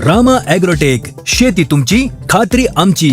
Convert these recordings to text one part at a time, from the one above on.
Rama agrotech, शेती तुमची, खात्री आमची.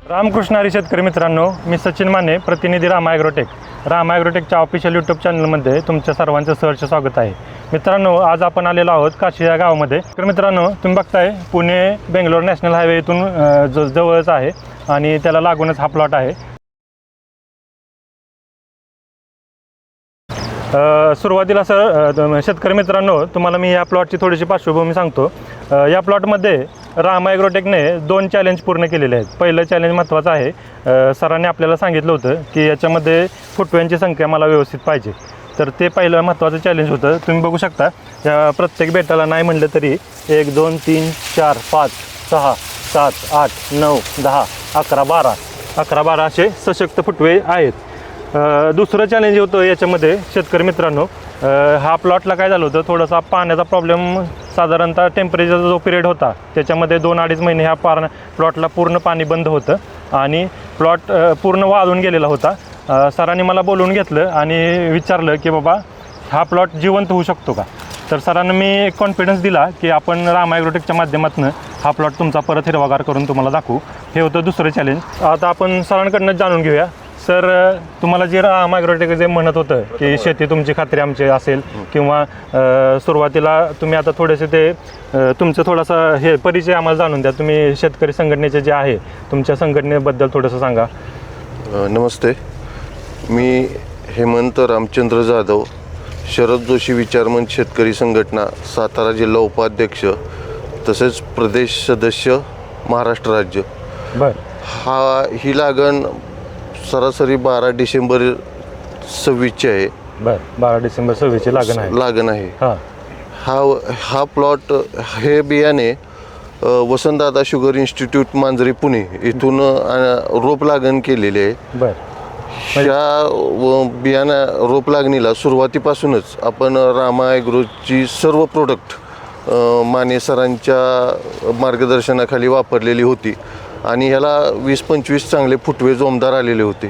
रामकृष्ण हरी शेतकरी मित्रांनो, मी सचिन माने, प्रतिनिधी रामा ॲग्रोटेक. रामा ॲग्रोटेकच्या ऑफिशियल यूट्यूब चॅनलमध्ये तुमच्या सर्वांचं सहर्ष स्वागत आहे. मित्रांनो, आज आपण आलेलो आहोत काशी या गावामध्ये. तर मित्रांनो, तुम्ही बघताय पुणे बेंगलोर नॅशनल हायवे इथून जवळच आहे आणि त्याला लागूनच हा प्लॉट आहे. सुरुवातीला शेतकरी मित्रांनो, तुम्हाला मी या प्लॉटची थोडीशी पार्श्वभूमी सांगतो. या प्लॉटमध्ये रामा ॲग्रोटेकने 2 चॅलेंज पूर्ण केलेले आहेत. पहिलं चॅलेंज महत्त्वाचं आहे. सरांनी आपल्याला सांगितलं होतं की याच्यामध्ये फुटव्यांची संख्या मला व्यवस्थित पाहिजे, तर ते पहिलं महत्त्वाचं चॅलेंज होतं. तुम्ही बघू शकता, या प्रत्येक बेटाला नाही म्हणलं तरी 1 2 3 4 5 6 7 8 9 10 11 12 असे सशक्त फुटवे आहेत. दुसरं चॅलेंज होतं याच्यामध्ये शेतकरी मित्रांनो, हा प्लॉटला काय झालं होतं, थोडासा पाण्याचा प्रॉब्लेम. साधारणतः टेम्परेचरचा जो पिरियड होता त्याच्यामध्ये 2-2.5 महिने ह्या प्लॉटला पूर्ण पाणी बंद होतं आणि प्लॉट पूर्ण वाळून गेलेला होता. सरांनी मला बोलवून घेतलं आणि विचारलं की बाबा हा प्लॉट जिवंत होऊ शकतो का. तर सरांना मी कॉन्फिडन्स दिला की आपण रामा ॲग्रोटेकच्या माध्यमातून हा प्लॉट तुमचा परत हिरवागार करून तुम्हाला दाखवू. हे होतं दुसरं चॅलेंज. आता आपण सरांकडनं जाणून घेऊया. सर, तुम्हाला जे रामा ॲग्रोटेक जे म्हणत होतं की शेती तुमची, खात्री आमची असेल, किंवा सुरुवातीला तुम्ही आता थोडेसे ते तुमचं थोडासा हे परिचय आम्हाला जाणून द्या. तुम्ही शेतकरी संघटनेचे जे आहे, तुमच्या संघटनेबद्दल थोडंसं सांगा. नमस्ते, मी हेमंत रामचंद्र जाधव, शरद जोशी विचारमंच शेतकरी संघटना, सातारा जिल्हा उपाध्यक्ष, तसेच प्रदेश सदस्य, महाराष्ट्र राज्य. ही लागण सरासरी 12 डिसेंबर 26ची आहे. 12 डिसेंबर 26ची लागण आहे. हा प्लॉट, हे बियाणे वसंतदादा शुगर इन्स्टिट्यूट मांजरी पुणे इथून रोप लागण केलेली आहे. ह्या बियाणा रोप लागणीला सुरुवातीपासूनच आपण रामा ॲग्रोची सर्व प्रोडक्ट माने सरांच्या मार्गदर्शनाखाली वापरलेली होती आणि ह्याला 20-25 चांगले फुटवे जोमदार आलेले होते.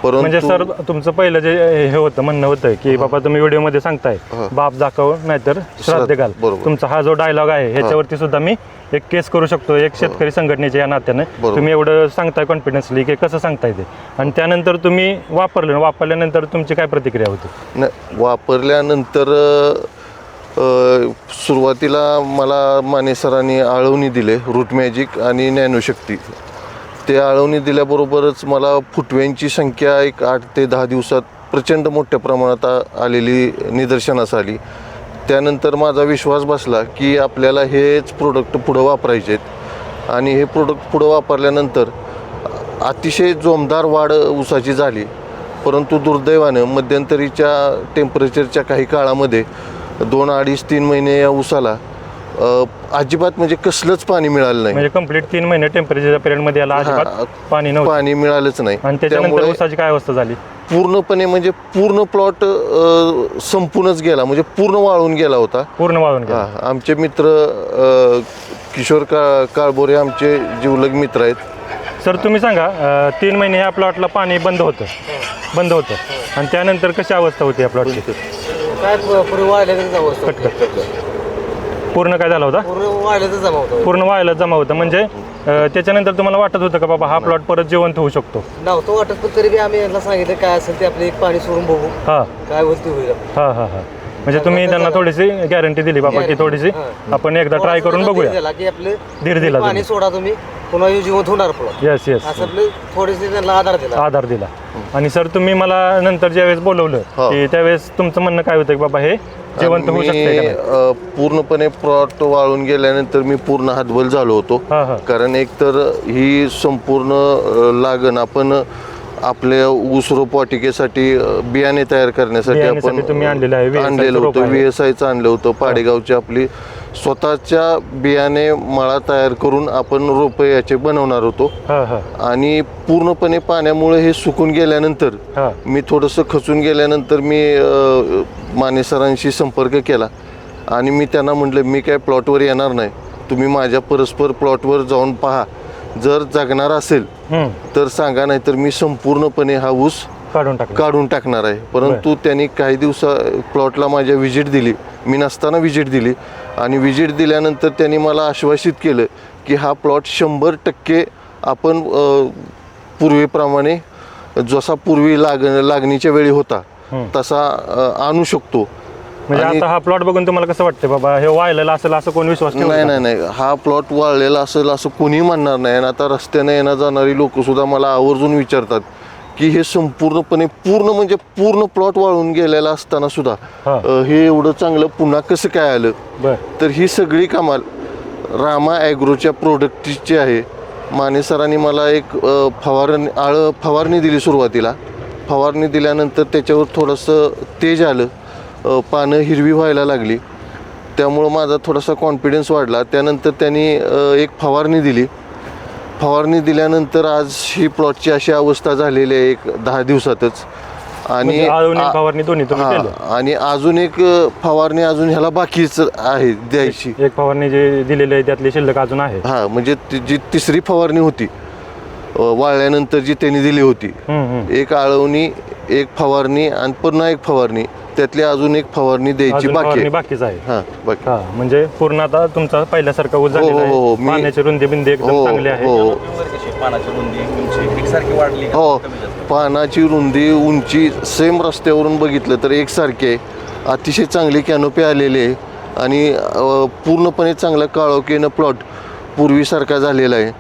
परंतु म्हणजे सर, तुमचं पहिलं जे हे होतं, म्हणणं होतं की बाबा तुम्ही व्हिडिओमध्ये सांगताय बाप दाखव नाहीतर श्राद्ध घाल. तुमचा हा जो डायलॉग आहे ह्याच्यावरती सुद्धा मी एक केस करू शकतो एक शेतकरी संघटनेच्या या नात्याने. तुम्ही एवढं सांगताय कॉन्फिडन्सली की कसं सांगताय ते, आणि त्यानंतर तुम्ही वापरल्यानंतर तुमची काय प्रतिक्रिया होती? नाही, वापरल्यानंतर सुरुवातीला मला माने सरांनी आळवणी दिले, रूट मॅजिक आणि नॅनोशक्ती. ते आळवणी दिल्याबरोबरच मला फुटव्यांची संख्या एक 8 ते 10 दिवसात प्रचंड मोठ्या प्रमाणात आलेली निदर्शनास आली. त्यानंतर माझा विश्वास बसला की आपल्याला हेच प्रोडक्ट पुढं वापरायचे आहेत आणि हे प्रोडक्ट पुढं वापरल्यानंतर अतिशय जोमदार वाढ ऊसाची झाली. परंतु दुर्दैवानं मध्यंतरीच्या टेम्परेचरच्या काही काळामध्ये 2-2.5-3 महिने या ऊसाला अजिबात म्हणजे कसलंच पाणी मिळालं नाही. म्हणजे कंप्लीट 3 महिने टेम्परेचरच्या पिरियडमध्ये याला अजिबात पाणी मिळालंच नाही. आणि त्याच्यानंतर ऊसाची काय अवस्था झाली? पूर्णपणे म्हणजे पूर्ण प्लॉट संपूनच गेला, म्हणजे पूर्ण वाळून गेला होता. आमचे मित्र किशोर काळबोरे आमचे जिवलग मित्र आहेत. सर, तुम्ही सांगा, 3 महिने ह्या प्लॉटला पाणी बंद होतं आणि त्यानंतर कशी अवस्था होती या प्लॉटची? काय पूर्ण वाळल्याचा अवस्था, पूर्ण काय झाला होता? पूर्ण वाळायला जमा होतं. म्हणजे त्याच्यानंतर तुम्हाला वाटत होतं का बाबा हा प्लॉट परत जिवंत होऊ शकतो? नव्हतं वाटत, पण तरी बी आम्ही यांना सांगितलं काय असेल ते आपले एक पाणी सोडून बघू काय होईल ते होईल. म्हणजे तुम्ही त्यांना थोडीशी गॅरंटी दिली बाबा की थोडीशी आपण एकदा ट्राय करून बघूया. की आपले धीर दिला, पाणी सोडा तुम्ही, पुन्हा जिवंत होणार प्लॉट. येस असं आपले थोडेसे त्यांना आधार दिला. आणि सर, तुम्ही मला नंतर ज्यावेळेस बोलवलं की त्यावेळेस तुमचं म्हणणं काय होतं की बाबा हे जिवंत होऊ शकते? पूर्णपणे प्लॉट वाळून गेल्यानंतर मी पूर्ण हातबल झालो होतो. कारण एकतर ही संपूर्ण लागण आपण आपल्या ऊस रोपवाटिकेसाठी बियाणे तयार करण्यासाठी आपण आणलेलं होतं. VSIचं आणलं होतं. पाडेगावची आपली स्वतःच्या बियाणे मळा तयार करून आपण रोपे याचे बनवणार होतो. आणि पूर्णपणे पाण्यामुळे हे सुकून गेल्यानंतर मी थोडंसं खचून गेल्यानंतर मी माने सरांशी संपर्क केला आणि मी त्यांना म्हटलं मी काय प्लॉटवर येणार नाही, तुम्ही माझ्या परस्पर प्लॉटवर जाऊन पहा, जर जगणार असेल तर सांगा, नाही तर मी संपूर्णपणे हा ऊस काढून टाकणार आहे. परंतु त्यांनी काही प्लॉटला माझ्या व्हिजिट दिली, मी नसताना व्हिजिट दिली आणि व्हिजिट दिल्यानंतर त्यांनी मला आश्वासित केलं की हा प्लॉट 100% आपण पूर्वीप्रमाणे जसा पूर्वी लागणीच्या वेळी होता तसा आणू शकतो. म्हणजे आता हा प्लॉट बघून तुम्हाला कसं वाटतं बाबा हे वाळलेला असेल असं कोण विश्वास ठेवतो का? नाही, हा प्लॉट वाळलेला असेल असं कोणी म्हणणार नाही. आणि आता रस्त्याने येणं जाणारी लोक सुद्धा मला आवर्जून विचारतात की हे संपूर्णपणे म्हणजे पूर्ण प्लॉट वाळून गेलेला असताना सुद्धा हे एवढं चांगलं पुन्हा कसं काय आलं. तर ही सगळी कमाल रामा ॲग्रोच्या प्रोडक्टची आहे. माने सरांनी मला एक फवारणी दिली सुरुवातीला. फवारणी दिल्यानंतर त्याच्यावर थोडंसं तेज आलं, पानं हिरवी व्हायला लागली, त्यामुळं माझा थोडासा कॉन्फिडन्स वाढला. त्यानंतर त्यांनी एक फवारणी दिली. फवारणी दिल्यानंतर आज ही प्लॉटची अशी अवस्था झालेली आहे 10 दिवसातच. आणि फवारणी दोन्ही तुम्ही केलं? आणि अजून एक फवारणी अजून ह्याला बाकीच आहे द्यायची. एक फवारणी जे दिलेली आहे त्यातली शिल्लक अजून आहे. म्हणजे जी तिसरी फवारणी होती वाळल्यानंतर जी त्यांनी दिली होती, एक आळवणी, एक फवारणी आणि पुन्हा एक फवारणी, त्यातली अजून एक फवारणी द्यायची बाकीच आहे. म्हणजे पूर्ण आता तुमचा पहिल्यासारखा ऊस झालेला आहे. पाण्याची रुंदी बिंदी एकदम चांगली आहे. हो, पानाची रुंदी उंची सेम रस्त्यावरून बघितलं तर एकसारखी आहे. अतिशय चांगली कॅनोपी आलेली आहे आणि पूर्णपणे चांगला काळोखीनं प्लॉट पूर्वीसारखा झालेला आहे.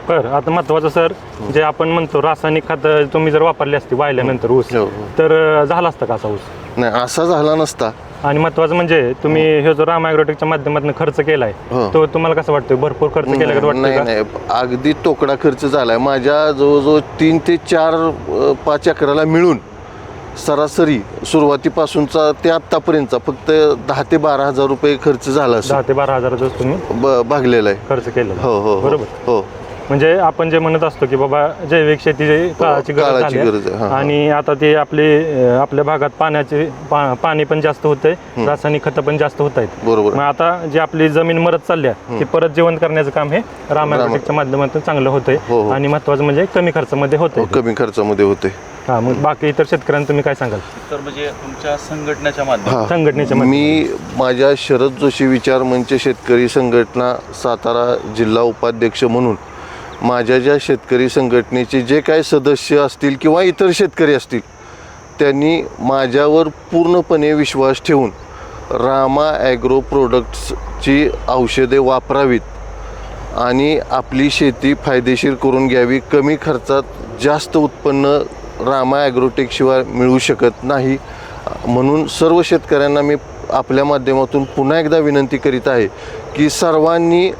बरं, आता महत्वाचं सर, जे आपण म्हणतो रासायनिक खत तुम्ही जर वापरली असती वाळल्यानंतर ऊस, तर झाला असता का असा ऊस? नाही, असा झाला नसता. आणि महत्वाचं म्हणजे तुम्ही हे जो रामा ॲग्रोटेकच्या माध्यमातून खर्च केलाय तो तुम्हाला कसं वाटतं? भरपूर खर्च केला का? नाही, अगदी तोकडा खर्च झालाय. माझ्या जवळजवळ 3 ते 4-5 एकराला मिळून सरासरी सुरुवातीपासूनचा ते आत्तापर्यंतचा फक्त 10 ते 12 हजार रुपये खर्च झाला. 10 ते 12 हजाराचा तुम्ही भागलेला आहे, खर्च केलेला. हो, बरोबर. हो. म्हणजे आपण जे म्हणत असतो की बाबा जैविक शेती काळाची गरज आहे. आणि आता ते आपल्या भागात पाणी पण जास्त होतंय, रासायनिक खतं पण जास्त होत आहेत. बरोबर. मग आता जी आपली जमीन मरत चालल्या ती परत जीवन करण्याचं काम हे रामा ॲग्रोटेकच्या माध्यमातून चांगलं होतंय. आणि महत्वाचं म्हणजे कमी खर्चामध्ये होतंय. कमी खर्चामध्ये होते. मग बाकी इतर शेतकऱ्यांना तुम्ही काय सांगाल? तर म्हणजे तुमच्या संघटनेच्या मी माझ्या शरद जोशी विचार मंच शेतकरी संघटना सातारा जिल्हा उपाध्यक्ष म्हणून माझ्या ज्या शेतकरी संघटनेचे जे काही सदस्य असतील किंवा इतर शेतकरी असतील त्यांनी माझ्यावर पूर्णपणे विश्वास ठेवून रामा ॲग्रो प्रोडक्ट्सची औषधे वापरावीत आणि आपली शेती फायदेशीर करून घ्यावी. कमी खर्चात जास्त उत्पन्न रामा ॲग्रोटेकशिवाय मिळू शकत नाही. म्हणून सर्व शेतकऱ्यांना मी आपल्या माध्यमातून पुन्हा एकदा विनंती करीत आहे की सर्वांनी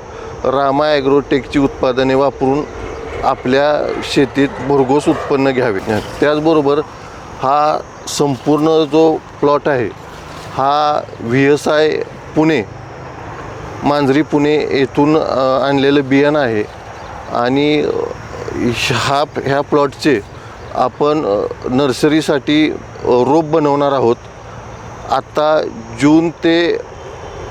रामा ॲग्रोटेकची उत्पादने वापरून आपल्या शेतीत भरघोस उत्पन्न घ्यावे. त्याचबरोबर हा संपूर्ण जो प्लॉट आहे हा VSI पुणे, मांजरी पुणे येथून आणलेलं बियाणं आहे. आणि ह्या प्लॉटचे आपण नर्सरीसाठी रोप बनवणार आहोत. आता जून ते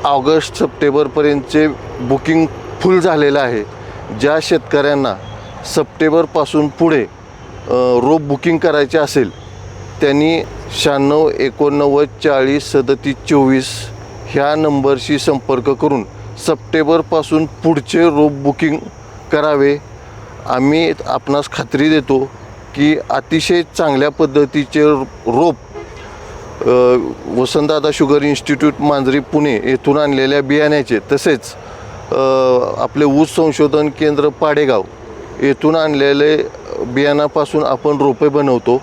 ऑगस्ट सप्टेंबरपर्यंतचे बुकिंग फुल झालेलं आहे. ज्या शेतकऱ्यांना सप्टेंबरपासून पुढे रोप बुकिंग करायचे असेल त्यांनी 96 89 40 37 24 ह्या नंबरशी संपर्क करून सप्टेंबरपासून पुढचे रोप बुकिंग करावे. आम्ही आपणास खात्री देतो की अतिशय चांगल्या पद्धतीचे रोप वसंतदादा शुगर इन्स्टिट्यूट मांजरी पुणे येथून आणलेल्या बियाण्याचे, तसेच आपले ऊस संशोधन केंद्र पाडेगाव येथून आणलेले बियाणापासून आपण रोपे बनवतो.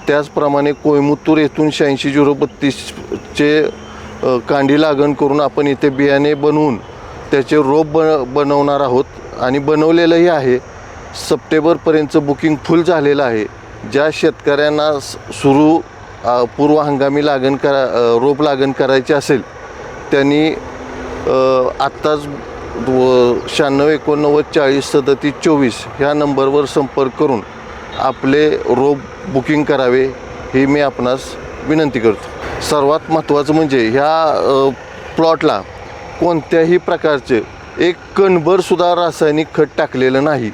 त्याचप्रमाणे कोयमुत्तूर येथून 86-032चे कांडी लागण करून आपण इथे बियाणे बनवून त्याचे रोप बनवणार आहोत आणि बनवलेलंही आहे. सप्टेंबरपर्यंतचं बुकिंग फुल झालेलं आहे. ज्या शेतकऱ्यांना पूर्व हंगामी रोप लागण करायची असेल त्यांनी आत्ताच 96 89 40 37 24 ह्या नंबरवर संपर्क करून आपले रोप बुकिंग करावे ही मी आपणास विनंती करतो. सर्वात महत्त्वाचं म्हणजे ह्या प्लॉटला कोणत्याही प्रकारचे एक कणभरसुद्धा रासायनिक खत टाकलेलं नाही.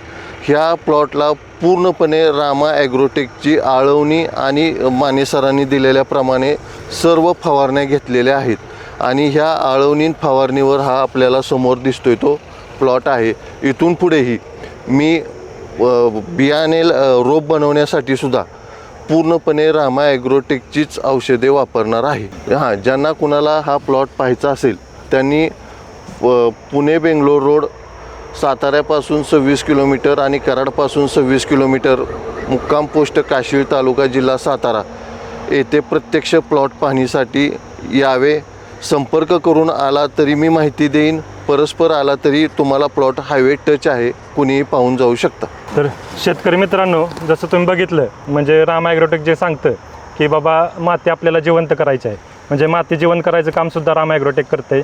ह्या प्लॉटला पूर्णपणे रामा ॲग्रोटेकची आळवणी आणि माने सरांनी दिलेल्याप्रमाणे सर्व फवारण्या घेतलेल्या आहेत आणि ह्या आळवणी फवारणीवर हा आपल्याला समोर दिसतोय तो प्लॉट आहे. इथून पुढेही मी बियाणे रोप बनवण्यासाठी सुद्धा पूर्णपणे रामा ॲग्रोटेकचीच औषधे वापरणार आहे. हां, ज्यांना कुणाला हा प्लॉट पाहायचा असेल त्यांनी पुणे बेंगलोर रोड, साताऱ्यापासून 26 किलोमीटर आणि कराडपासून 26 किलोमीटर, मुक्काम पोस्ट काशीळ, तालुका जिल्हा सातारा येथे प्रत्यक्ष प्लॉट पाहणीसाठी यावे. संपर्क करून आला तरी मी माहिती देईन, परस्पर आला तरी तुम्हाला प्लॉट हायवे टच आहे, कुणीही पाहून जाऊ शकता. तर शेतकरी मित्रांनो, जसं तुम्ही बघितलं म्हणजे रामा ॲग्रोटेक जे सांगतं की बाबा माती आपल्याला जिवंत करायची आहे, म्हणजे माती जिवंत करायचं कामसुद्धा रामा ॲग्रोटेक करते.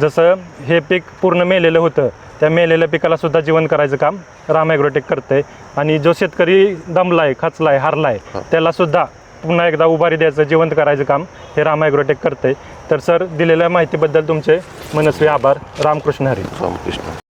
जसं हे पीक पूर्ण मेलेलं होतं, त्या मेलेल्या पिकाला सुद्धा जिवंत करायचं काम रामा ॲग्रोटेक करते. आणि जो शेतकरी दमलाय, खचलाय, हारलाय त्यालासुद्धा पुन्हा एकदा उभारी द्यायचं, जिवंत करायचं काम हे रामा ॲग्रोटेक करते. तर सर, दिलेल्या माहितीबद्दल तुमचे मनस्वी आभार. रामकृष्ण हरी. रामकृष्ण.